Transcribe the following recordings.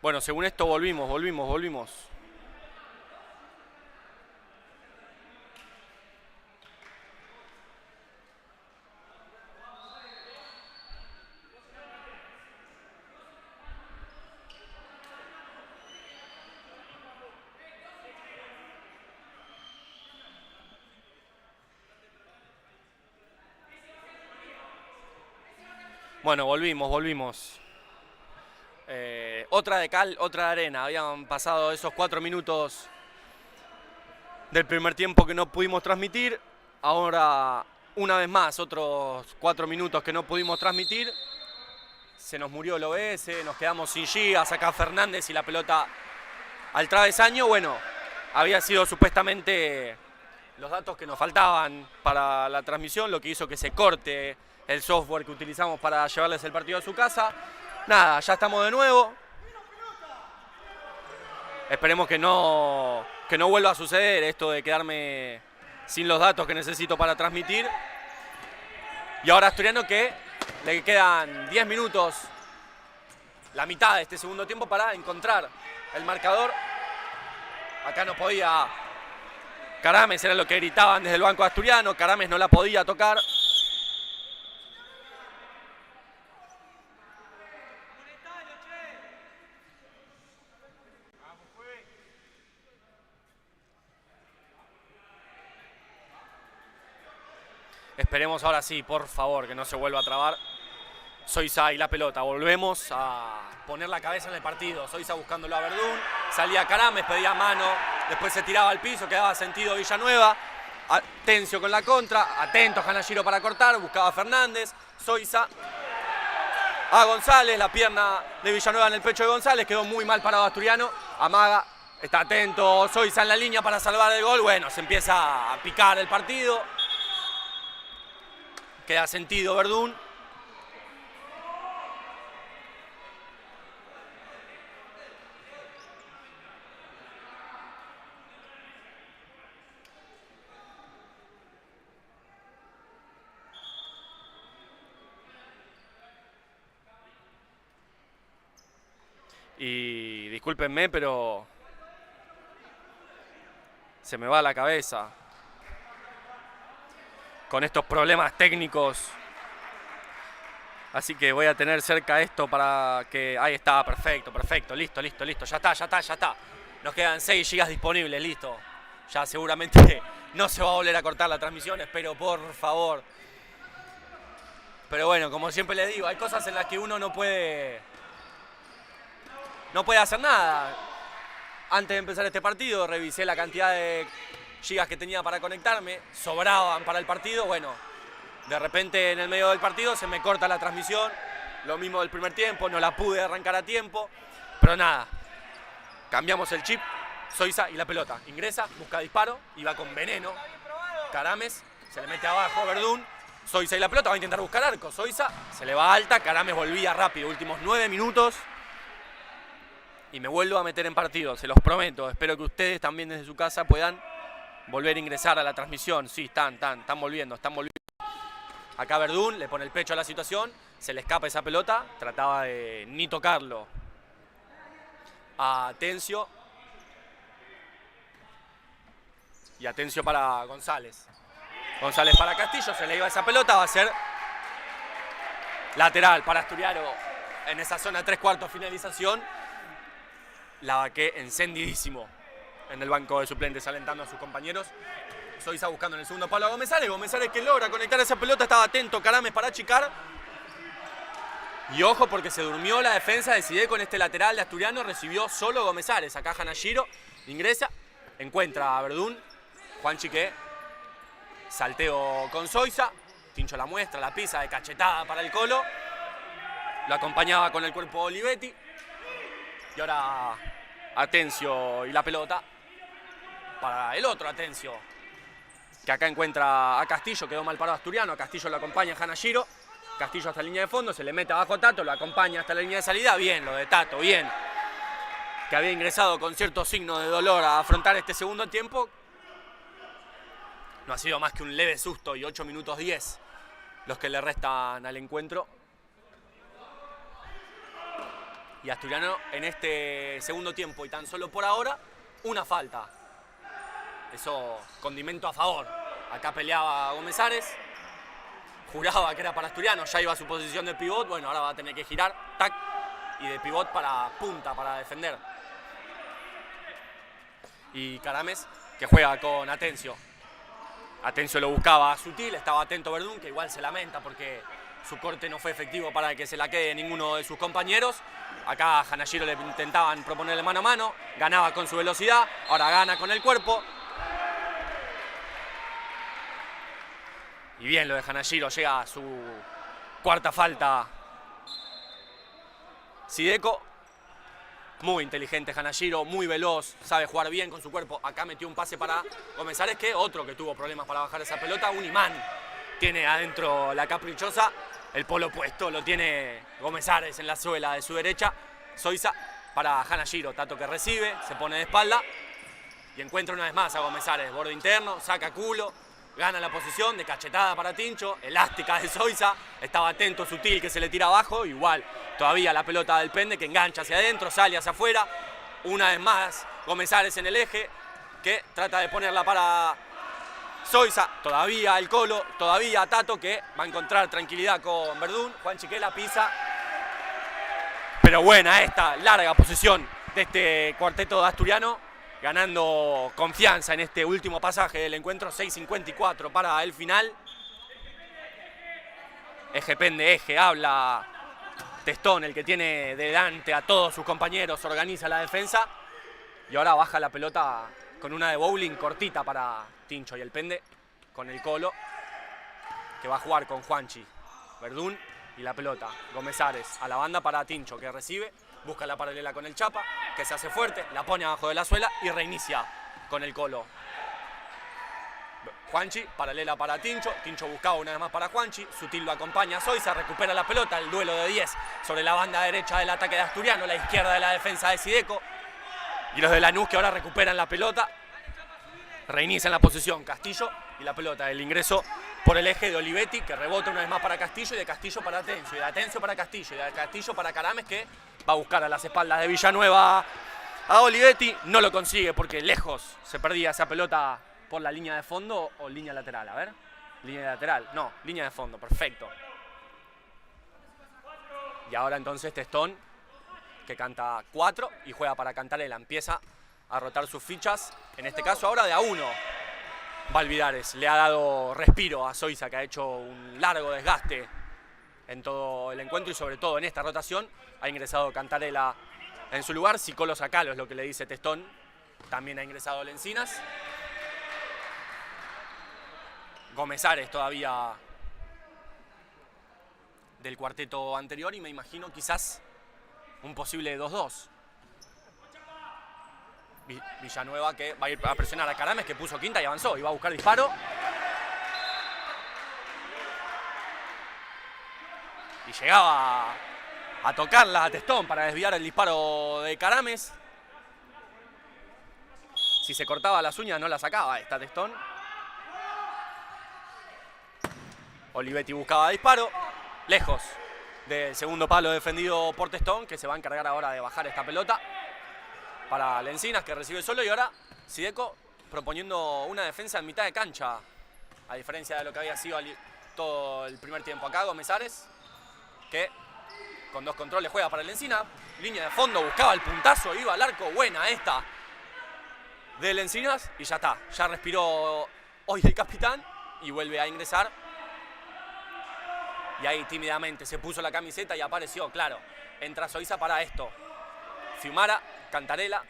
Bueno, según esto volvimos. Bueno, volvimos. Otra de cal, otra de arena. Habían pasado esos 4 minutos del primer tiempo que no pudimos transmitir. Ahora, una vez más, otros 4 minutos que no pudimos transmitir. Se nos murió el OBS, nos quedamos sin gigas. Acá Fernández y la pelota al travesaño. Bueno, había sido supuestamente los datos que nos faltaban para la transmisión, lo que hizo que se corte el software que utilizamos para llevarles el partido a su casa. Nada, ya estamos de nuevo. Esperemos que no vuelva a suceder esto de quedarme sin los datos que necesito para transmitir. Y ahora Asturiano que le quedan 10 minutos, la mitad de este segundo tiempo para encontrar el marcador. Acá no podía Carames, era lo que gritaban desde el banco asturiano. Carames no la podía tocar. Esperemos ahora sí, por favor, que no se vuelva a trabar. Soiza y la pelota. Volvemos a poner la cabeza en el partido. Soiza buscándolo a Verdún. Salía Carames, pedía mano. Después se tiraba al piso, quedaba sentido Villanueva. Atencio con la contra. Atento Hanashiro para cortar. Buscaba a Fernández. Soiza a González. La pierna de Villanueva en el pecho de González. Quedó muy mal parado Asturiano. Amaga. Está atento Soiza en la línea para salvar el gol. Bueno, se empieza a picar el partido. Queda sentido Verdún. Y discúlpenme, pero se me va la cabeza con estos problemas técnicos. Así que voy a tener cerca esto para que... Ahí está, perfecto, listo. Ya está. Nos quedan 6 GB disponibles, listo. Ya seguramente no se va a volver a cortar la transmisión, espero por favor. Pero bueno, como siempre les digo, hay cosas en las que uno no puede hacer nada. Antes de empezar este partido revisé la cantidad de gigas que tenía para conectarme, sobraban para el partido. Bueno, de repente en el medio del partido se me corta la transmisión, lo mismo del primer tiempo, no la pude arrancar a tiempo, pero nada, cambiamos el chip. Soiza y la pelota, ingresa, busca disparo y va con veneno. Carames, se le mete abajo Verdún. Soiza y la pelota, va a intentar buscar arco. Soiza, se le va alta, Carames volvía rápido, últimos 9 minutos. Y me vuelvo a meter en partido, se los prometo. Espero que ustedes también desde su casa puedan volver a ingresar a la transmisión. Sí, están volviendo. Acá Verdún le pone el pecho a la situación, se le escapa esa pelota, trataba de ni tocarlo a Atencio. Y Atencio para González. González para Castillo, se le iba esa pelota, va a ser lateral para Asturiano en esa zona 3/4 finalización. La vaqué encendidísimo en el banco de suplentes, alentando a sus compañeros. Soiza buscando en el segundo palo a Gómez-Ález. Gómez-Ález que logra conectar esa pelota, estaba atento Carames para achicar. Y ojo porque se durmió la defensa de Sidé con este lateral de Asturiano, recibió solo Gómez-Ález. Acá Hanashiro ingresa, encuentra a Verdún. Juan Chiqué, salteo con Soiza. Tincho la muestra, la pisa de cachetada para el Colo. Lo acompañaba con el cuerpo Olivetti. Y ahora Atencio y la pelota para el otro Atencio, que acá encuentra a Castillo, quedó mal parado Asturiano. A Castillo lo acompaña Hanashiro. Castillo hasta la línea de fondo, se le mete abajo a Tato, lo acompaña hasta la línea de salida. Bien, lo de Tato, bien. Que había ingresado con cierto signo de dolor a afrontar este segundo tiempo. No ha sido más que un leve susto y 8 minutos 10 los que le restan al encuentro. Y Asturiano en este segundo tiempo y tan solo por ahora, una falta. Eso, condimento a favor. Acá peleaba Gómez Ares, juraba que era para Asturiano, ya iba a su posición de pivot, bueno, ahora va a tener que girar, tac, y de pivot para punta, para defender. Y Carames, que juega con Atencio. Atencio lo buscaba Sutil, estaba atento Verdún, que igual se lamenta porque su corte no fue efectivo para que se la quede ninguno de sus compañeros. Acá a Hanashiro le intentaban proponerle mano a mano, ganaba con su velocidad, ahora gana con el cuerpo. Y bien lo de Hanashiro, llega a su cuarta falta Sideco. Muy inteligente Hanashiro, muy veloz, sabe jugar bien con su cuerpo. Acá metió un pase para Gómez Ares, que otro que tuvo problemas para bajar esa pelota, un imán. Tiene adentro la caprichosa, el polo puesto, lo tiene Gómez Ares en la suela de su derecha. Zoiza para Hanashiro, Tato que recibe, se pone de espalda y encuentra una vez más a Gómez Ares, borde interno, saca culo. Gana la posición de cachetada para Tincho, elástica de Zoiza, estaba atento Sutil que se le tira abajo, igual todavía la pelota del Pende que engancha hacia adentro, sale hacia afuera, una vez más Gómez Ares en el eje, que trata de ponerla para Zoiza, todavía el Colo, todavía Tato que va a encontrar tranquilidad con Verdún, Juan Chiquela pisa, pero buena esta larga posición de este cuarteto de Asturiano, ganando confianza en este último pasaje del encuentro, 6:54 para el final. Eje Pende, eje, habla Testón, el que tiene delante a todos sus compañeros, organiza la defensa y ahora baja la pelota con una de bowling cortita para Tincho y el Pende con el Colo, que va a jugar con Juanchi, Verdún y la pelota. Gómez Ares a la banda para Tincho, que recibe. Busca la paralela con el Chapa, que se hace fuerte, la pone abajo de la suela y reinicia con el Colo. Juanchi, paralela para Tincho. Tincho buscaba una vez más para Juanchi. Sutil lo acompaña a Zoiza, recupera la pelota. El duelo de 10 sobre la banda derecha del ataque de Asturiano, la izquierda de la defensa de Sideco. Y los de Lanús que ahora recuperan la pelota. Reinician la posición Castillo y la pelota del ingreso por el eje de Olivetti, que rebota una vez más para Castillo y de Castillo para Atencio. Y de Atencio para Castillo y de Castillo para Carames, que va a buscar a las espaldas de Villanueva a Olivetti. No lo consigue porque lejos se perdía esa pelota por la línea de fondo o línea lateral. A ver, línea lateral, no, línea de fondo, perfecto. Y ahora entonces Testón, que canta 4 y juega para Cantarela. Empieza a rotar sus fichas, en este caso ahora de a 1. Valvidares le ha dado respiro a Zoiza, que ha hecho un largo desgaste en todo el encuentro y sobre todo en esta rotación. Ha ingresado Cantarela en su lugar, Sicolo Sacalo es lo que le dice Testón. También ha ingresado Lencinas. Gómez Ares todavía del cuarteto anterior y me imagino quizás un posible 2-2. Villanueva que va a ir a presionar a Carames, que puso quinta y avanzó y va a buscar disparo. Y llegaba a tocarla a Testón para desviar el disparo de Carames. Si se cortaba las uñas no la sacaba esta Testón. Olivetti buscaba disparo, lejos del segundo palo defendido por Testón, que se va a encargar ahora de bajar esta pelota para Lencinas, que recibe solo, y ahora Sideco proponiendo una defensa en mitad de cancha, a diferencia de lo que había sido todo el primer tiempo. Acá Gómez Ares, que con 2 controles juega para Lencinas, línea de fondo, buscaba el puntazo, iba al arco, buena esta de Lencinas, y ya está, ya respiró hoy el capitán y vuelve a ingresar. Y ahí tímidamente se puso la camiseta y apareció, claro, entra Zoiza para esto. Fiumara, Cantarela,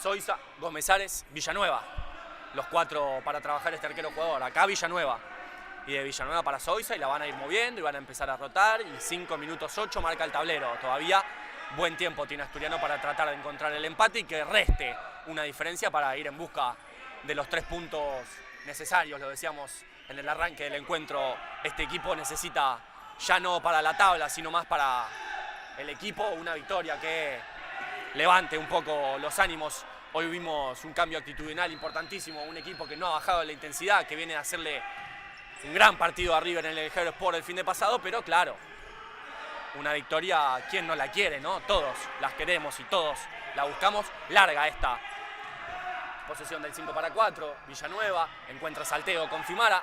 Zoiza, Gómez Ares, Villanueva. Los 4 para trabajar este arquero jugador. Acá Villanueva. Y de Villanueva para Zoiza y la van a ir moviendo y van a empezar a rotar. Y 5 minutos 8 marca el tablero. Todavía buen tiempo tiene Asturiano para tratar de encontrar el empate y que reste una diferencia para ir en busca de los 3 puntos necesarios. Lo decíamos en el arranque del encuentro, este equipo necesita ya no para la tabla, sino más para el equipo, una victoria que levante un poco los ánimos. Hoy vimos un cambio actitudinal importantísimo, un equipo que no ha bajado la intensidad, que viene a hacerle un gran partido a River en el Ejero Sport el fin de pasado, pero claro, una victoria, ¿quién no la quiere, no? Todos las queremos y todos la buscamos. Larga esta posesión del 5-4, Villanueva encuentra salteo con Fiumara.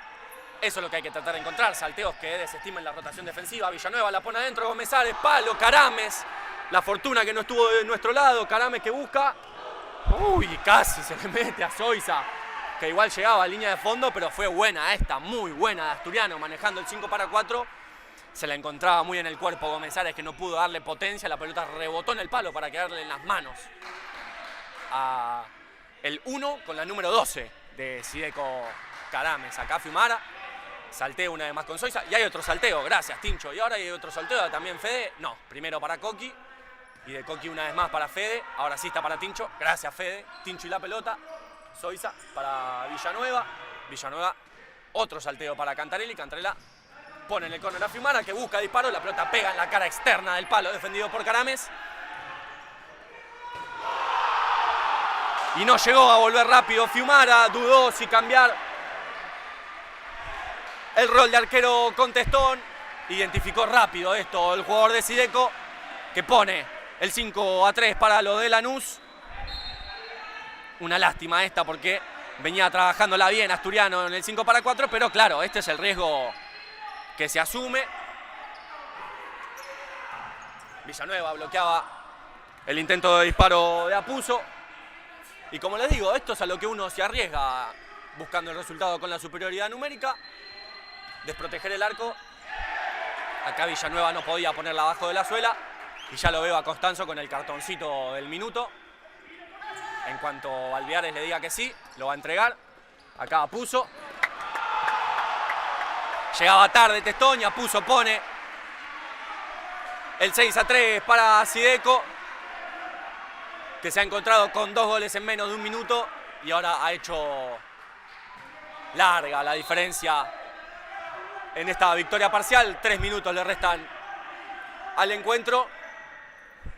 Eso es lo que hay que tratar de encontrar, salteos que desestimen la rotación defensiva. Villanueva la pone adentro, Gómez Ares, palo, Carames. La fortuna que no estuvo de nuestro lado, Carames que busca. Uy, casi se le mete a Zoiza, que igual llegaba a línea de fondo, pero fue buena esta, muy buena de Asturiano, manejando el 5-4. Se la encontraba muy en el cuerpo Gómez Ares, que no pudo darle potencia. La pelota rebotó en el palo para quedarle en las manos a el 1 con la número 12 de Sideco Carames. Acá Fiumara, salteo una vez más con Zoiza, y hay otro salteo, gracias Tincho. Y ahora hay otro salteo también Fede, no, primero para Coqui, y de Coqui una vez más para Fede, ahora sí está para Tincho, gracias Fede, Tincho y la pelota, Zoiza para Villanueva, Villanueva, otro salteo para Cantarelli, Cantarella pone en el córner a Fiumara, que busca disparo, la pelota pega en la cara externa del palo, defendido por Carames. Y no llegó a volver rápido Fiumara, dudó si cambiar el rol de arquero Contestón. Identificó rápido esto el jugador de Sideco, que pone el 5-3 para lo de Lanús. Una lástima esta porque venía trabajándola bien Asturiano en el 5-4, pero claro, este es el riesgo que se asume. Villanueva bloqueaba el intento de disparo de Apuso. Y como les digo, esto es a lo que uno se arriesga buscando el resultado con la superioridad numérica. Desproteger el arco. Acá Villanueva no podía ponerla abajo de la suela. Y ya lo veo a Costanzo con el cartoncito del minuto. En cuanto Alveares le diga que sí, lo va a entregar. Acá Apuso. Llegaba tarde Testón y Apuso pone el 6-3 para Sideco, que se ha encontrado con 2 goles en menos de un minuto y ahora ha hecho larga la diferencia en esta victoria parcial. 3 minutos le restan al encuentro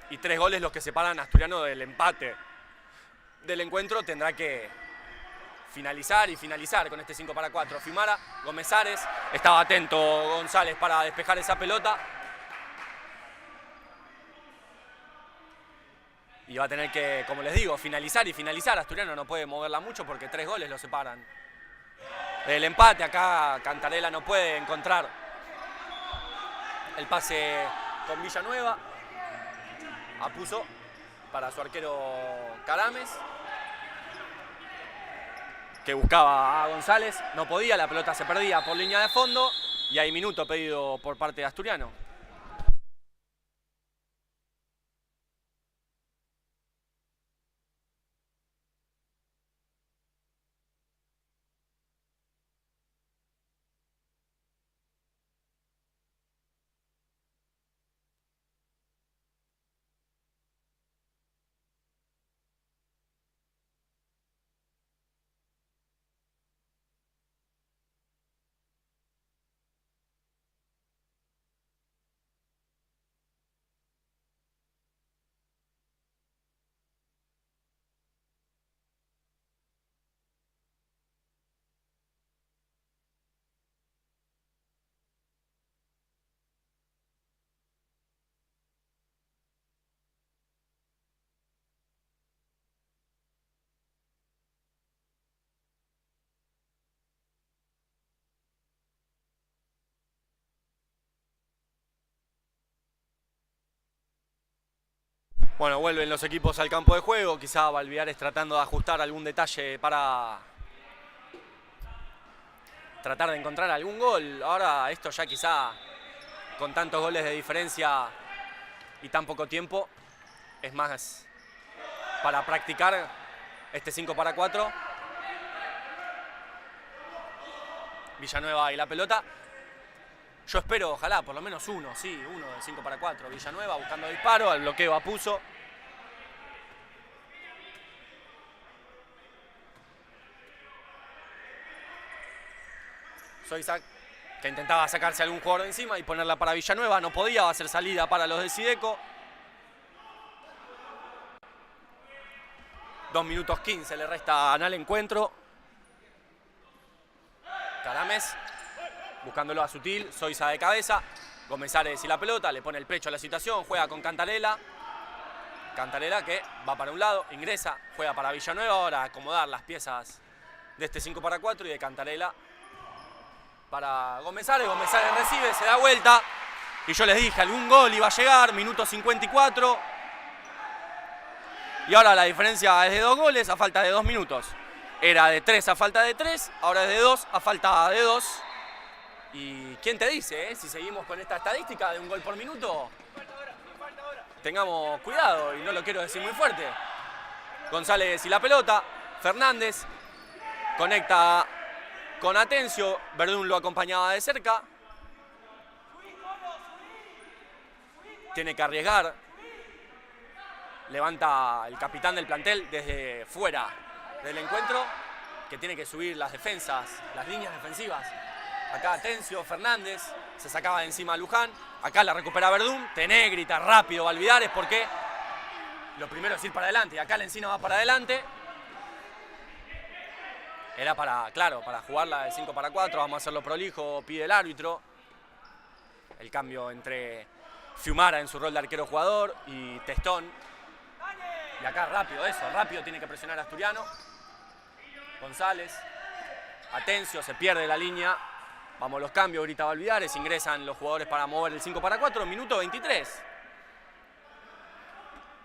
y 3 goles los que separan a Asturiano del empate del encuentro. Tendrá que finalizar y finalizar con este 5-4. Fiumara, Gómez Ares, estaba atento González para despejar esa pelota. Y va a tener que, como les digo, finalizar y finalizar. Asturiano no puede moverla mucho porque 3 goles lo separan del empate. Acá Cantarella no puede encontrar el pase con Villanueva. Apuso para su arquero Carames, que buscaba a González. No podía, la pelota se perdía por línea de fondo. Y hay minuto pedido por parte de Asturiano. Bueno, vuelven los equipos al campo de juego, quizá Alveares tratando de ajustar algún detalle para tratar de encontrar algún gol. Ahora esto ya quizá con tantos goles de diferencia y tan poco tiempo es más para practicar este 5-4. Villanueva y la pelota. Yo espero, ojalá, por lo menos uno, sí, uno de 5-4. Villanueva buscando disparo, al bloqueo Apuso. Zoiza, que intentaba sacarse a algún jugador de encima y ponerla para Villanueva. No podía, va a ser salida para los de Sideco. 2 minutos 15 le restan al encuentro. Carames buscándolo a Sutil, Zoiza de cabeza. Gómez Ares y la pelota, le pone el pecho a la situación, juega con Cantarella. Cantarella que va para un lado, ingresa, juega para Villanueva, ahora acomodar las piezas de este 5 para 4 y de Cantarella para Gómez Ares. Gómez Ares recibe, se da vuelta y yo les dije, algún gol iba a llegar, minuto 54. Y ahora la diferencia es de 2 goles a falta de 2 minutos. Era de 3 a falta de 3, ahora es de 2 a falta de 2. ¿Y quién te dice, si seguimos con esta estadística de un gol por minuto? Tengamos cuidado, y no lo quiero decir muy fuerte. González y la pelota, Fernández conecta con Atencio, Verdún lo acompañaba de cerca. Tiene que arriesgar. Levanta el capitán del plantel desde fuera del encuentro, que tiene que subir las defensas, las líneas defensivas. Acá Atencio, Fernández, se sacaba de encima a Luján. Acá la recupera Verdún, Tenegrita, rápido Valvidares, porque lo primero es ir para adelante. Y acá la Encina va para adelante. Era para, claro, para jugarla de 5 para 4, vamos a hacerlo prolijo, pide el árbitro. El cambio entre Fiumara en su rol de arquero jugador y Testón. Y acá rápido eso, rápido tiene que presionar a Asturiano. González, Atencio, se pierde la línea. Vamos los cambios, grita Valvidares, ingresan los jugadores para mover el 5 para 4, minuto 23.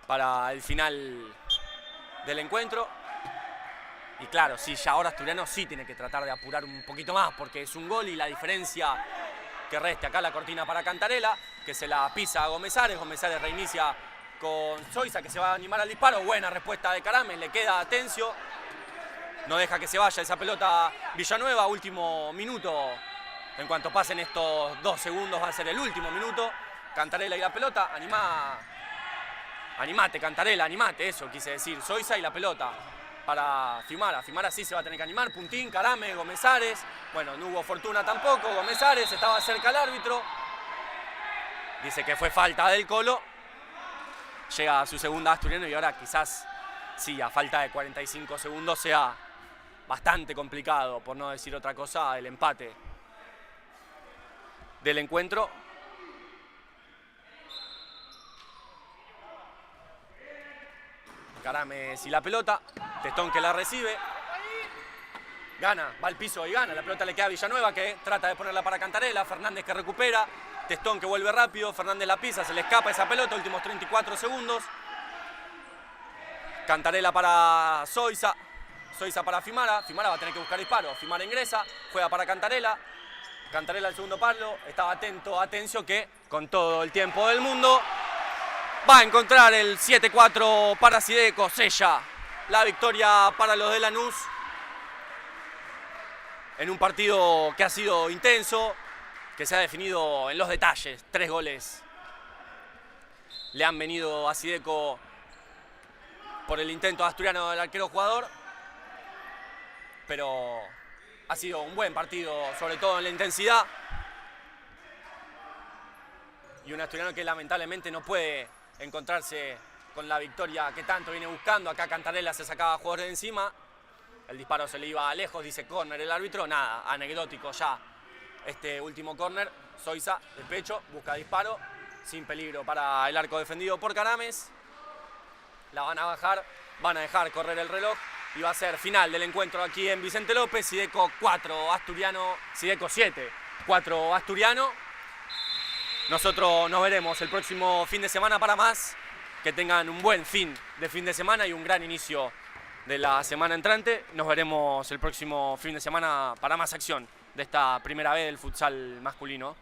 Para el final del encuentro. Y claro, sí, ya ahora Asturiano sí tiene que tratar de apurar un poquito más, porque es un gol y la diferencia que reste. Acá la cortina para Cantarella, que se la pisa a Gómez Ares. Gómez Ares reinicia con Zoiza, que se va a animar al disparo. Buena respuesta de Carames, le queda Atencio. No deja que se vaya esa pelota Villanueva, último minuto. En cuanto pasen estos 2 segundos va a ser el último minuto. Cantarella y la pelota, animate Cantarella, animate, eso quise decir. Zoiza y la pelota para Fiumara. Fiumara sí se va a tener que animar. Puntín, Carames, Gómez Ares. Bueno, no hubo fortuna tampoco. Gómez Ares estaba cerca al árbitro. Dice que fue falta del Colo. Llega a su segunda Asturiano y ahora quizás, sí, a falta de 45 segundos sea bastante complicado, por no decir otra cosa, el empate del encuentro. Carames y la pelota, Testón que la recibe, gana, va al piso y gana, la pelota le queda a Villanueva, que trata de ponerla para Cantarella, Fernández que recupera, Testón que vuelve rápido, Fernández la pisa, se le escapa esa pelota, últimos 34 segundos. Cantarella para Zoiza, Zoiza para Fiumara, Fiumara va a tener que buscar disparo, Fiumara ingresa, juega para Cantarella, Cantarella al segundo palo, estaba atento Atencio, que con todo el tiempo del mundo va a encontrar el 7-4 para Sideco, sella la victoria para los de Lanús en un partido que ha sido intenso, que se ha definido en los detalles. 3 goles le han venido a Sideco por el intento asturiano del arquero jugador, pero ha sido un buen partido, sobre todo en la intensidad, y un asturiano que lamentablemente no puede encontrarse con la victoria que tanto viene buscando. Acá Cantarella se sacaba a jugadores de encima, el disparo se le iba lejos, dice córner el árbitro, nada, anecdótico ya este último córner. Zoiza de pecho, busca disparo, sin peligro para el arco defendido por Carames. La van a bajar, van a dejar correr el reloj y va a ser final del encuentro aquí en Vicente López. Sideco 4, Asturiano, Sideco 7, 4 Asturiano. Nosotros nos veremos el próximo fin de semana para más. Que tengan un buen fin de semana y un gran inicio de la semana entrante. Nos veremos el próximo fin de semana para más acción de esta primera vez del futsal masculino.